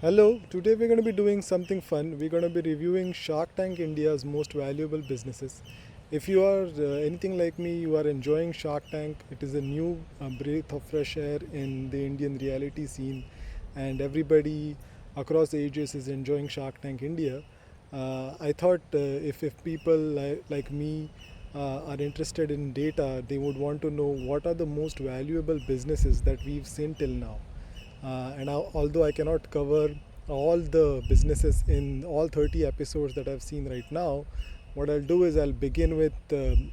Hello, today we're going to be doing something fun. We're going to be reviewing Shark Tank India's most valuable businesses. If you are anything like me, you are enjoying Shark Tank. It is a new breath of fresh air in the Indian reality scene, and everybody across ages is enjoying Shark Tank India. I thought if people like me are interested in data, they would want to know what are the most valuable businesses that we've seen till now. Although I cannot cover all the businesses in all 30 episodes that I've seen right now, what I'll do is I'll begin with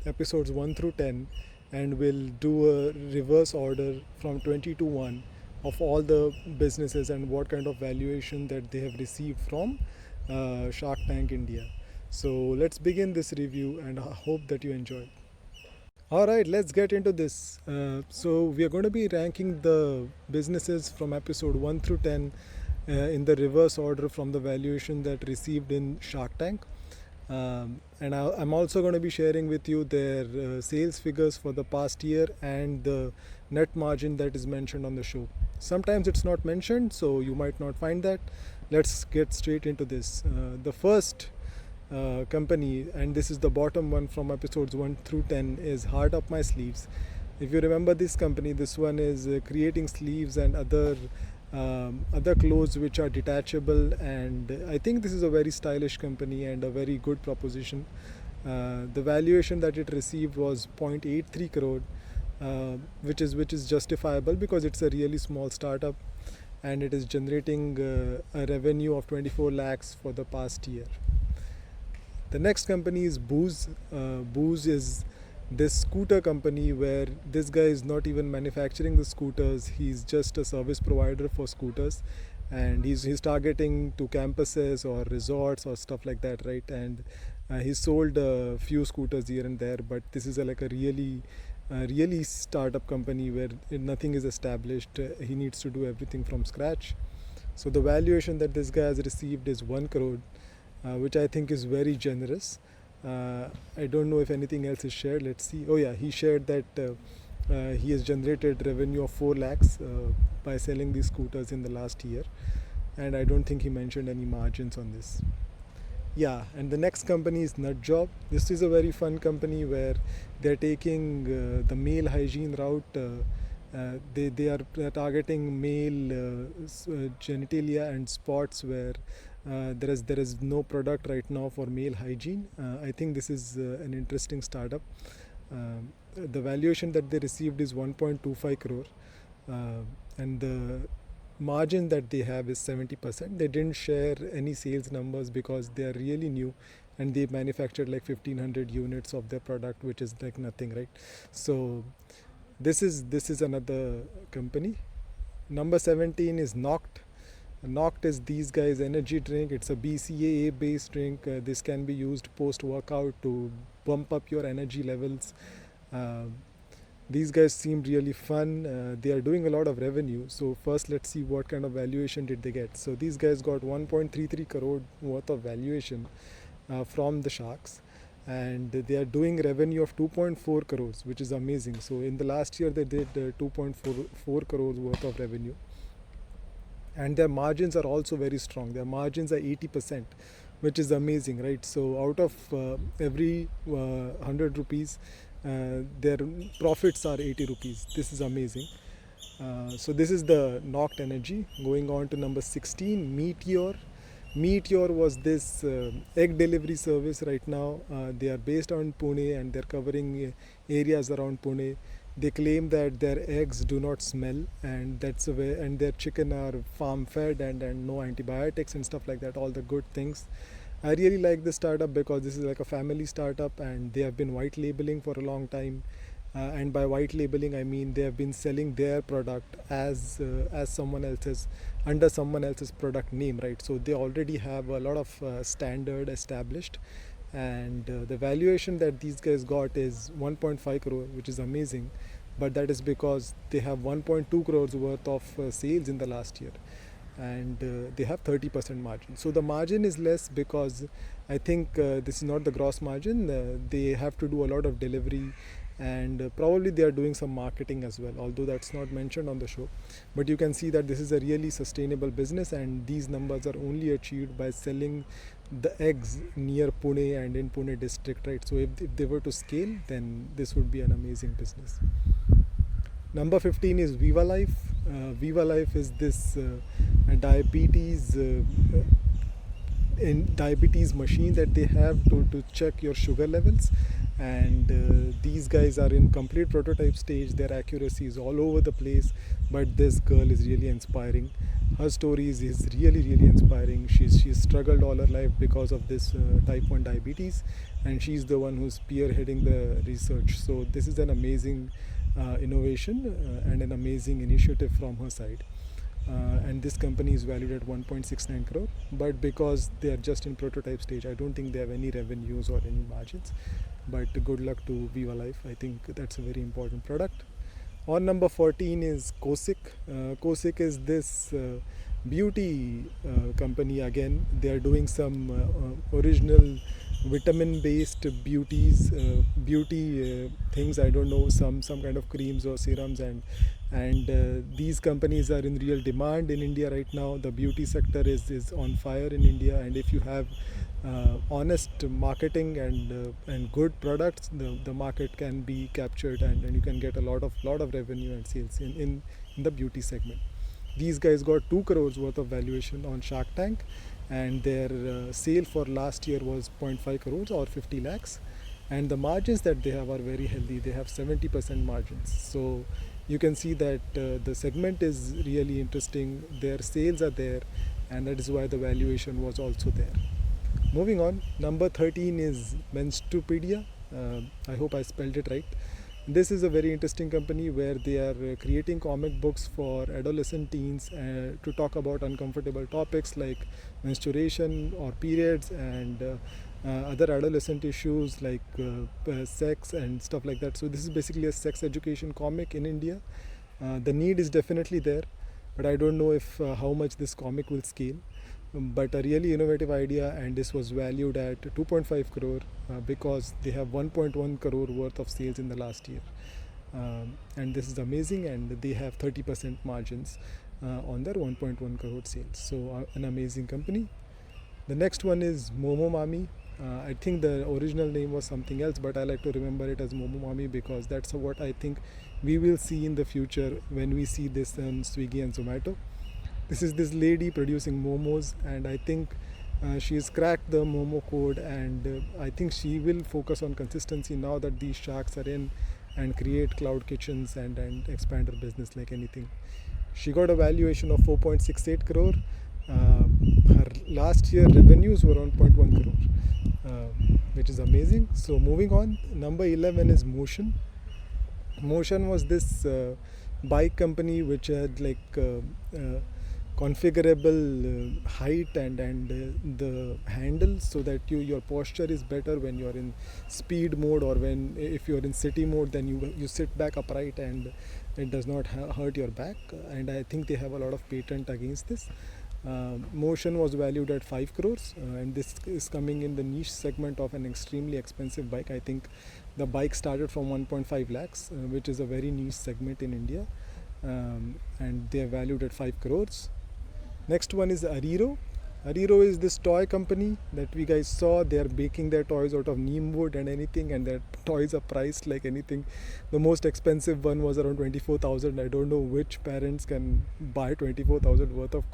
episodes 1 through 10 and we'll do a reverse order from 20 to 1 of all the businesses and what kind of valuation that they have received from Shark Tank India. So let's begin this review and I hope that you enjoy. All right, let's get into this. So we are going to be ranking the businesses from episode 1 through 10 in the reverse order from the valuation that received in Shark Tank. I'm also going to be sharing with you their sales figures for the past year and the net margin that is mentioned on the show. Sometimes it's not mentioned, so you might not find that. Let's get straight into this. The first company, and this is the bottom one from episodes 1 through 10, is Hard Up My Sleeves. If you remember this company, this one is creating sleeves and other clothes which are detachable, and I think this is a very stylish company and a very good proposition. The valuation that it received was 0.83 crore, which is justifiable because it's a really small startup and it is generating a revenue of 24 lakhs for the past year. The next company is BOOZ. BOOZ is this scooter company where this guy is not even manufacturing the scooters. He's just a service provider for scooters, and he's targeting to campuses or resorts or stuff like that, right? And he's sold a few scooters here and there, but this is like a really startup company where nothing is established. He needs to do everything from scratch. So the valuation that this guy has received is 1 crore. Which I think is very generous. I don't know if anything else is shared. Let's see. Oh yeah, he shared that he has generated revenue of 4 lakhs by selling these scooters in the last year, and I don't think he mentioned any margins on this. Yeah, and the next company is NUUTJOB. This is a very fun company where they're taking the male hygiene route. They are targeting male genitalia and spots where there is no product right now for male hygiene. I think this is an interesting startup. The valuation that they received is 1.25 crore, and the margin that they have is 70%. They didn't share any sales numbers because they are really new and they manufactured like 1500 units of their product, which is like nothing, right? So this is another company. Number 17 is NOCD. NOCD is these guys' energy drink. It's a BCAA based drink. This can be used post workout to bump up your energy levels. These guys seem really fun. They are doing a lot of revenue. So first let's see what kind of valuation did they get. So these guys got 1.33 crore worth of valuation from the sharks, and they are doing revenue of 2.4 crores, which is amazing. So in the last year they did 2.4 crores worth of revenue, and their margins are also very strong. Their margins are 80%, which is amazing, right? So out of every 100 rupees, their profits are 80 rupees. This is amazing. So this is the NOCD energy. Going on to number 16, Meteor. Meteor was this egg delivery service right now. They are based on Pune and they're covering areas around Pune. They claim that their eggs do not smell, and that's a way, and their chicken are farm fed and no antibiotics and stuff like that, all the good things. I really like this startup because this is like a family startup and they have been white labeling for a long time. And by white labeling I mean they have been selling their product as someone else's, under someone else's product name, right? So they already have a lot of standard established, and the valuation that these guys got is 1.5 crore, which is amazing, but that is because they have 1.2 crores worth of sales in the last year, and they have 30% margin. So the margin is less because I think this is not the gross margin. They have to do a lot of delivery and probably they are doing some marketing as well, although that's not mentioned on the show. But you can see that this is a really sustainable business, and these numbers are only achieved by selling the eggs near Pune and in Pune district, right? So if they were to scale, then this would be an amazing business. Number 15 is VIVALYF. VIVALYF is this diabetes machine that they have to check your sugar levels, and these guys are in complete prototype stage. Their accuracy is all over the place, but this girl is really inspiring. Her stories is really inspiring. She's struggled all her life because of this type 1 diabetes, and she's the one who's spearheading the research. So this is an amazing innovation and an amazing initiative from her side. And this company is valued at 1.69 crore, but because they are just in prototype stage, I don't think they have any revenues or any margins. But good luck to VIVALYF. I think that's a very important product. On number 14 is COSIQ. COSIQ is this beauty company. Again, they are doing some original vitamin based beauty things. I don't know, some kind of creams or serums, and these companies are in real demand in India right now. The beauty sector is on fire in India, and if you have honest marketing and good products, the market can be captured, and you can get a lot of revenue and sales in the beauty segment. These guys got 2 crores worth of valuation on Shark Tank, and their sale for last year was 0.5 crores or 50 lakhs, and the margins that they have are very healthy. They have 70% margins. So you can see that the segment is really interesting. Their sales are there, and that is why the valuation was also there. Moving on, number 13 is MENSTUREPEDIA. I hope I spelled it right. This is a very interesting company where they are creating comic books for adolescent teens to talk about uncomfortable topics like menstruation or periods and other adolescent issues like sex and stuff like that. So this is basically a sex education comic in India. The need is definitely there, but I don't know if how much this comic will scale. But a really innovative idea, and this was valued at 2.5 crore because they have 1.1 crore worth of sales in the last year, and this is amazing, and they have 30% margins on their 1.1 crore sales. So an amazing company. The next one is MOMO MAMI. I think the original name was something else, but I like to remember it as MOMO MAMI because that's what I think we will see in the future when we see this on Swiggy and Zomato. This is this lady producing momos, and I think she has cracked the momo code, and I think she will focus on consistency now that these sharks are in, and create cloud kitchens and expand her business like anything. She got a valuation of 4.68 crore. Her last year revenues were on 0.1 crore, which is amazing. So moving on, number 11 is Motion. Motion was this bike company which had like configurable height and the handle, so that your posture is better when you're in speed mode, or if you're in city mode, then you sit back upright and it does not hurt your back. And I think they have a lot of patent against this. Motion was valued at 5 crores, and this is coming in the niche segment of an extremely expensive bike. I think the bike started from 1.5 lakhs, which is a very niche segment in India, and they are valued at 5 crores. Next one is ARIRO. ARIRO is this toy company that we guys saw. They are baking their toys out of neem wood and anything, and their toys are priced like anything. The most expensive one was around 24,000. I don't know which parents can buy 24,000 worth of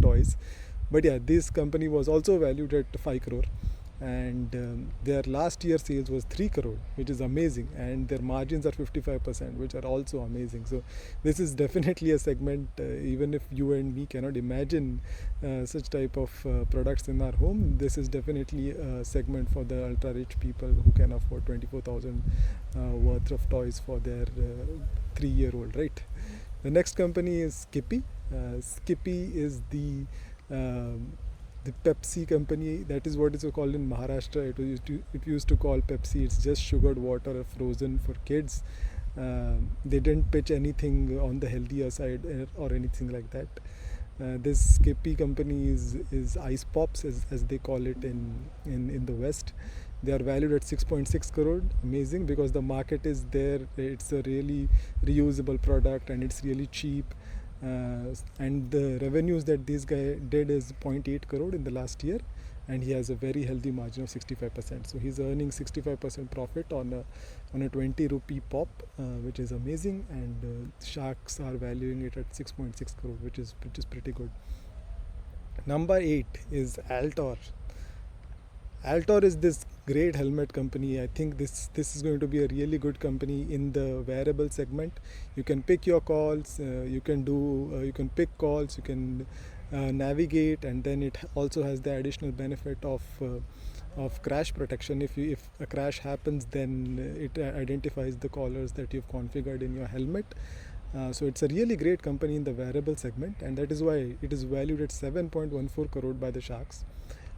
toys. But yeah, this company was also valued at 5 crore. And their last year sales was 3 crore, which is amazing, and their margins are 55%, which are also amazing. So this is definitely a segment, even if you and me cannot imagine such type of products in our home, this is definitely a segment for the ultra rich people who can afford 24,000 worth of toys for their 3-year-old, right? The next company is SKIPPI. SKIPPI is the Pepsi company. That is what it's called in Maharashtra. It used to call Pepsi. It's just sugared water frozen for kids. They didn't pitch anything on the healthier side or anything like that. This SKIPPI company is ice pops, as they call it in the West, They are valued at 6.6 crore. Amazing, because the market is there. It's a really reusable product and it's really cheap. And the revenues that this guy did is 0.8 crore in the last year, and he has a very healthy margin of 65%. So he's earning 65% profit on a 20 rupee pop, which is amazing. And sharks are valuing it at 6.6 crore, which is pretty good. Number 8 is ALTOR. ALTOR is this great helmet company. I think this is going to be a really good company in the wearable segment. You can pick your calls, you can pick calls, you can navigate, and then it also has the additional benefit of crash protection. If a crash happens, then it identifies the callers that you've configured in your helmet. So it's a really great company in the wearable segment, and that is why it is valued at 7.14 crore by the sharks.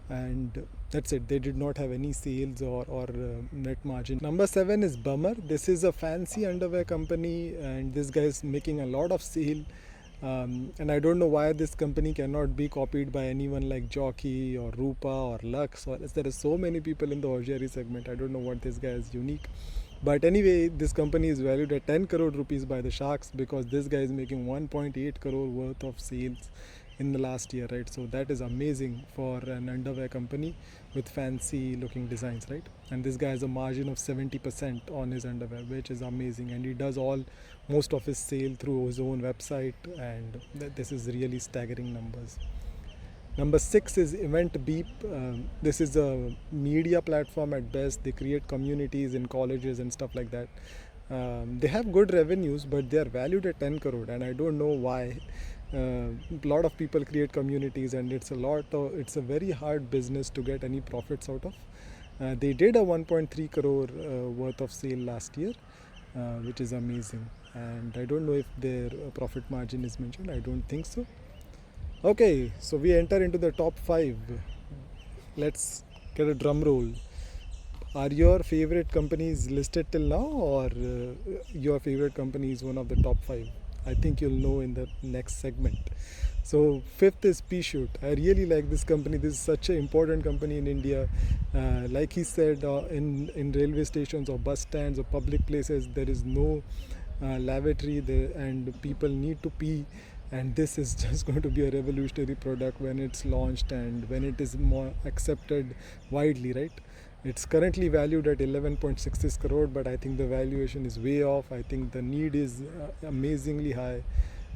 And that's it. They did not have any sales or net margin. Number 7 is Bummer. This is a fancy underwear company, and this guy is making a lot of sale. And I don't know why this company cannot be copied by anyone like Jockey or Rupa or Lux. Or there are so many people in the hosiery segment. I don't know what this guy is unique. But anyway, this company is valued at 10 crore rupees by the sharks, because this guy is making 1.8 crore worth of sales in the last year, right? So that is amazing for an underwear company with fancy looking designs, right? And this guy has a margin of 70% on his underwear, which is amazing. And he does most of his sale through his own website, and this is really staggering numbers. Number 6 is EVENTBEEP. This is a media platform at best. They create communities in colleges and stuff like that. They have good revenues, but they are valued at 10 crore, and I don't know why. A lot of people create communities, and it's a very hard business to get any profits out of. They did a 1.3 crore worth of sale last year, which is amazing. And I don't know if their profit margin is mentioned. I don't think so. Okay, so we enter into the top 5. Let's get a drum roll. Are your favorite companies listed till now, or your favorite company is one of the top 5? I think you'll know in the next segment. So 5th is PEESCHUTE. I really like this company. This is such an important company in India. Like he said, in railway stations or bus stands or public places, there is no lavatory there, and people need to pee. And this is just going to be a revolutionary product when it's launched and when it is more accepted widely, right? It's currently valued at 11.66 crore, but I think the valuation is way off. I think the need is amazingly high.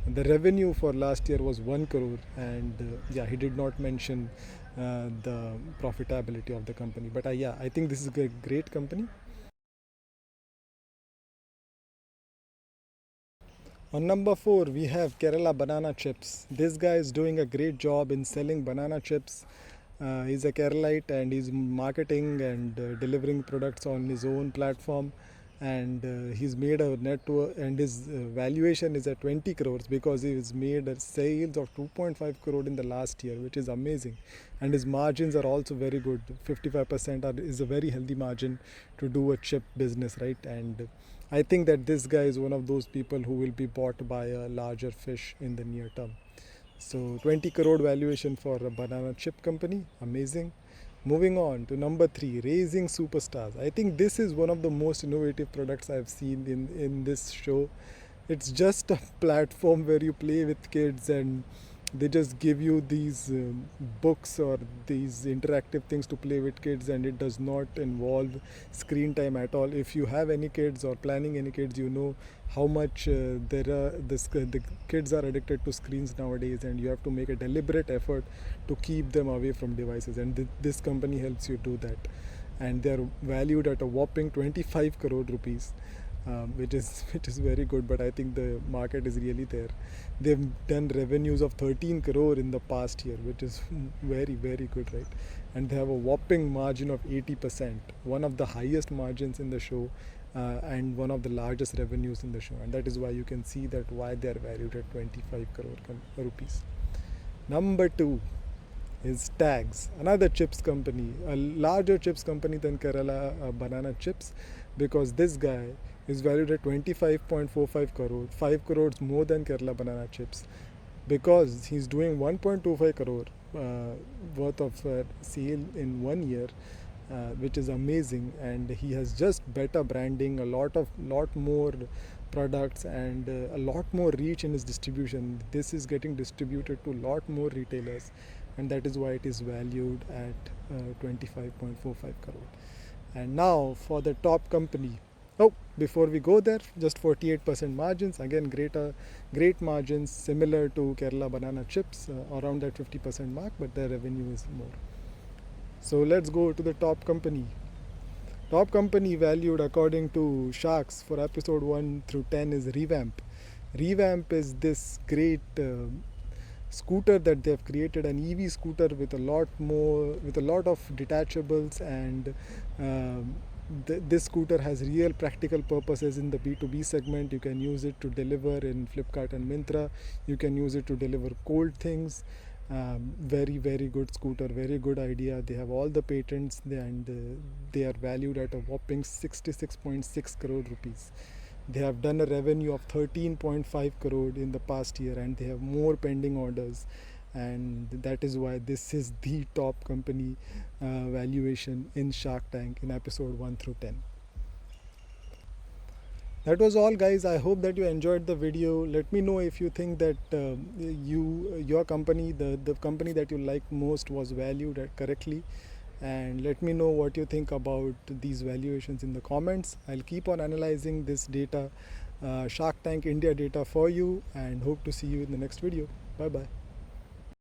The revenue for last year was 1 crore, and he did not mention the profitability of the company. But I think this is a great company. On number 4, we have Kerala Banana Chips. This guy is doing a great job in selling banana chips. He's a Keralite, and he's marketing and delivering products on his own platform. And he's made a network, and his valuation is at 20 crores because he's made a sales of 2.5 crore in the last year, which is amazing. And his margins are also very good. 55% is a very healthy margin to do a chip business, right? And I think that this guy is one of those people who will be bought by a larger fish in the near term. So 20 crore valuation for a banana chip company, amazing. Moving on to number 3, Raising Superstars. I think this is one of the most innovative products I've seen in this show. It's just a platform where you play with kids, and they just give you these books or these interactive things to play with kids, and it does not involve screen time at all. If you have any kids or planning any kids, you know how much the kids are addicted to screens nowadays, and you have to make a deliberate effort to keep them away from devices, and this company helps you do that. And they're valued at a whopping 25 crore rupees. Which is very good, but I think the market is really there. They've done revenues of 13 crore in the past year, which is very, very good, right? And they have a whopping margin of 80%, one of the highest margins in the show, and one of the largest revenues in the show. And that is why you can see that why they are valued at 25 crore rupees. Number 2 is TAGZ, another chips company, a larger chips company than Kerala Banana Chips, because this guy is valued at 25.45 crore, 5 crores more than Kerala Banana Chips, because he's doing 1.25 crore worth of sale in 1 year. which is amazing. And he has just better branding, a lot more products, and a lot more reach in his distribution. This is getting distributed to a lot more retailers, and that is why it is valued at 25.45 crore. And now for the top company. Oh, before we go there, just 48% margins. Again, great margins, similar to Kerala banana chips, around that 50% mark, but their revenue is more. So let's go to the top company. Top company valued according to Sharks for episode 1 through 10 is REVAMP. REVAMP is this great scooter that they have created, an EV scooter with a lot of detachables, and this scooter has real practical purposes in the B2B segment. You can use it to deliver in Flipkart and Myntra. You can use it to deliver cold things. Very good scooter, very good idea. They have all the patents, and they are valued at a whopping 66.6 crore rupees. They have done a revenue of 13.5 crore in the past year, and they have more pending orders, and that is why this is the top company valuation in Shark Tank in episode 1 through 10. That was all, guys. I hope that you enjoyed the video. Let me know if you think that your company, the company that you like most, was valued at correctly, and let me know what you think about these valuations in the comments. I'll keep on analyzing this data, Shark Tank India data, for you, and hope to see you in the next video. Bye bye.